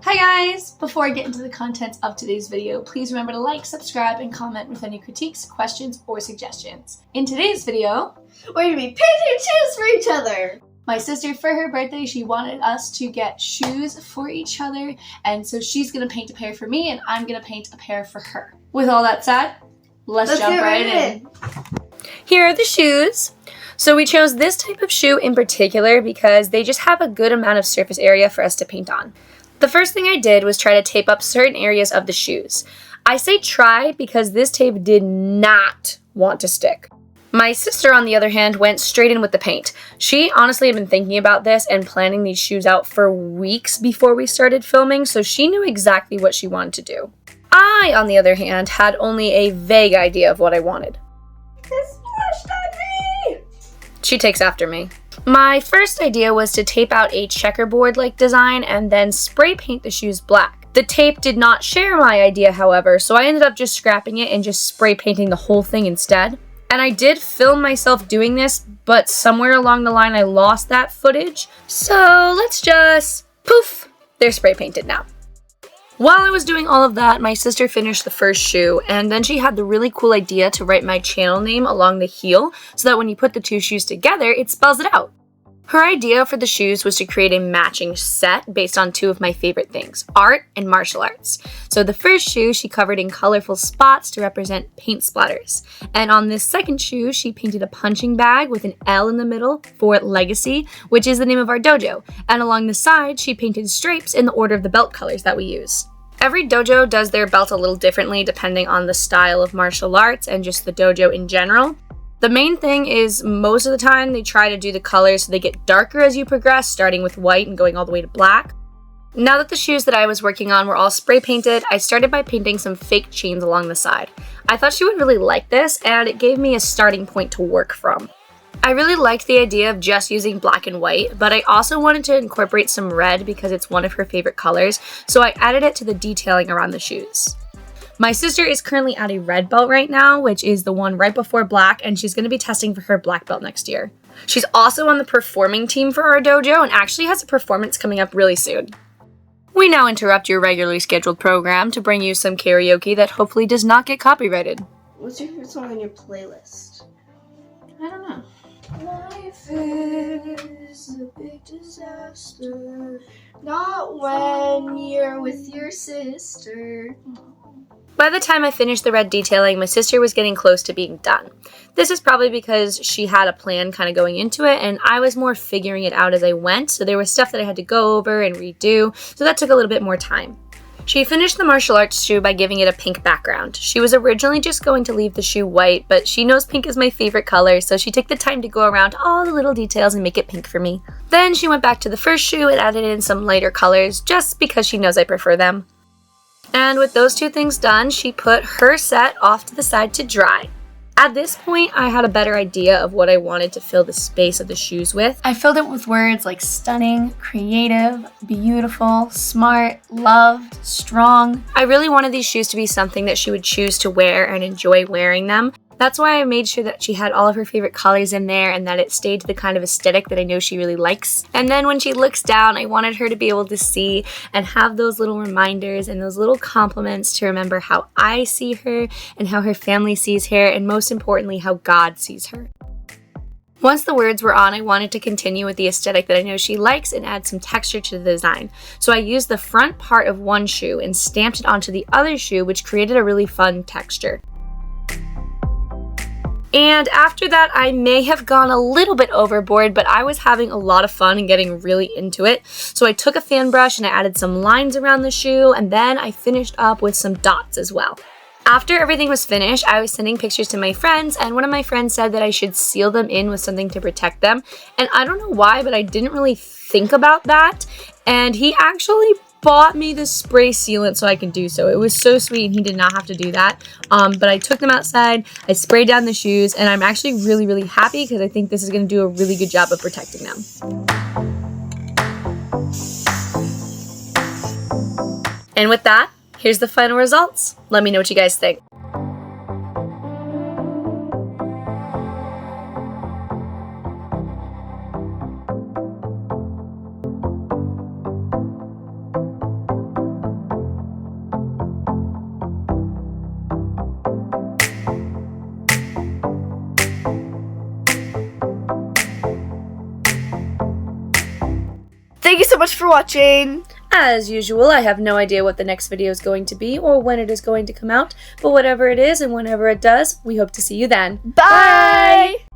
Hi guys! Before I get into the content of today's video, please remember to like, subscribe, and comment with any critiques, questions, or suggestions. In today's video, we're going to be painting shoes for each other! My sister, for her birthday, she wanted us to get shoes for each other, and so she's going to paint a pair for me, and I'm going to paint a pair for her. With all that said, let's jump right in. Here are the shoes. So we chose this type of shoe in particular because they just have a good amount of surface area for us to paint on. The first thing I did was try to tape up certain areas of the shoes. I say try because this tape did not want to stick. My sister, on the other hand, went straight in with the paint. She honestly had been thinking about this and planning these shoes out for weeks before we started filming, so she knew exactly what she wanted to do. I, on the other hand, had only a vague idea of what I wanted. It's splashed on me! She takes after me. My first idea was to tape out a checkerboard-like design and then spray paint the shoes black. The tape did not share my idea, however, so I ended up just scrapping it and just spray painting the whole thing instead. And I did film myself doing this, but somewhere along the line I lost that footage. So let's just, poof, they're spray painted now. While I was doing all of that, my sister finished the first shoe, and then she had the really cool idea to write my channel name along the heel so that when you put the two shoes together, it spells it out. Her idea for the shoes was to create a matching set based on two of my favorite things, art and martial arts. So the first shoe she covered in colorful spots to represent paint splatters. And on this second shoe, she painted a punching bag with an L in the middle for Legacy, which is the name of our dojo. And along the side, she painted stripes in the order of the belt colors that we use. Every dojo does their belt a little differently depending on the style of martial arts and just the dojo in general. The main thing is most of the time they try to do the colors so they get darker as you progress, starting with white and going all the way to black. Now that the shoes that I was working on were all spray painted, I started by painting some fake chains along the side. I thought she would really like this, and it gave me a starting point to work from. I really liked the idea of just using black and white, but I also wanted to incorporate some red because it's one of her favorite colors, so I added it to the detailing around the shoes. My sister is currently at a red belt right now, which is the one right before black, and she's going to be testing for her black belt next year. She's also on the performing team for our dojo and actually has a performance coming up really soon. We now interrupt your regularly scheduled program to bring you some karaoke that hopefully does not get copyrighted. What's your favorite song on your playlist? I don't know. Life is a big disaster, not when you're with your sister. By the time I finished the red detailing, my sister was getting close to being done. This is probably because she had a plan kind of going into it, and I was more figuring it out as I went, so there was stuff that I had to go over and redo, so that took a little bit more time. She finished the martial arts shoe by giving it a pink background. She was originally just going to leave the shoe white, but she knows pink is my favorite color, so she took the time to go around all the little details and make it pink for me. Then she went back to the first shoe and added in some lighter colors, just because she knows I prefer them. And with those two things done, she put her set off to the side to dry. At this point, I had a better idea of what I wanted to fill the space of the shoes with. I filled it with words like stunning, creative, beautiful, smart, loved, strong. I really wanted these shoes to be something that she would choose to wear and enjoy wearing them. That's why I made sure that she had all of her favorite colors in there and that it stayed to the kind of aesthetic that I know she really likes. And then when she looks down, I wanted her to be able to see and have those little reminders and those little compliments to remember how I see her and how her family sees her, and most importantly, how God sees her. Once the words were on, I wanted to continue with the aesthetic that I know she likes and add some texture to the design. So I used the front part of one shoe and stamped it onto the other shoe, which created a really fun texture. And after that, I may have gone a little bit overboard, but I was having a lot of fun and getting really into it. So I took a fan brush and I added some lines around the shoe, and then I finished up with some dots as well. After everything was finished, I was sending pictures to my friends, and one of my friends said that I should seal them in with something to protect them. And I don't know why, but I didn't really think about that. And he actually bought me the spray sealant so I can do so. It was so sweet, and he did not have to do that. But I took them outside, I sprayed down the shoes, and I'm actually really, really happy because I think this is going to do a really good job of protecting them. And with that, here's the final results. Let me know what you guys think. much for watching. As usual, I have no idea what the next video is going to be or when it is going to come out, but whatever it is and whenever it does, we hope to see you then. Bye!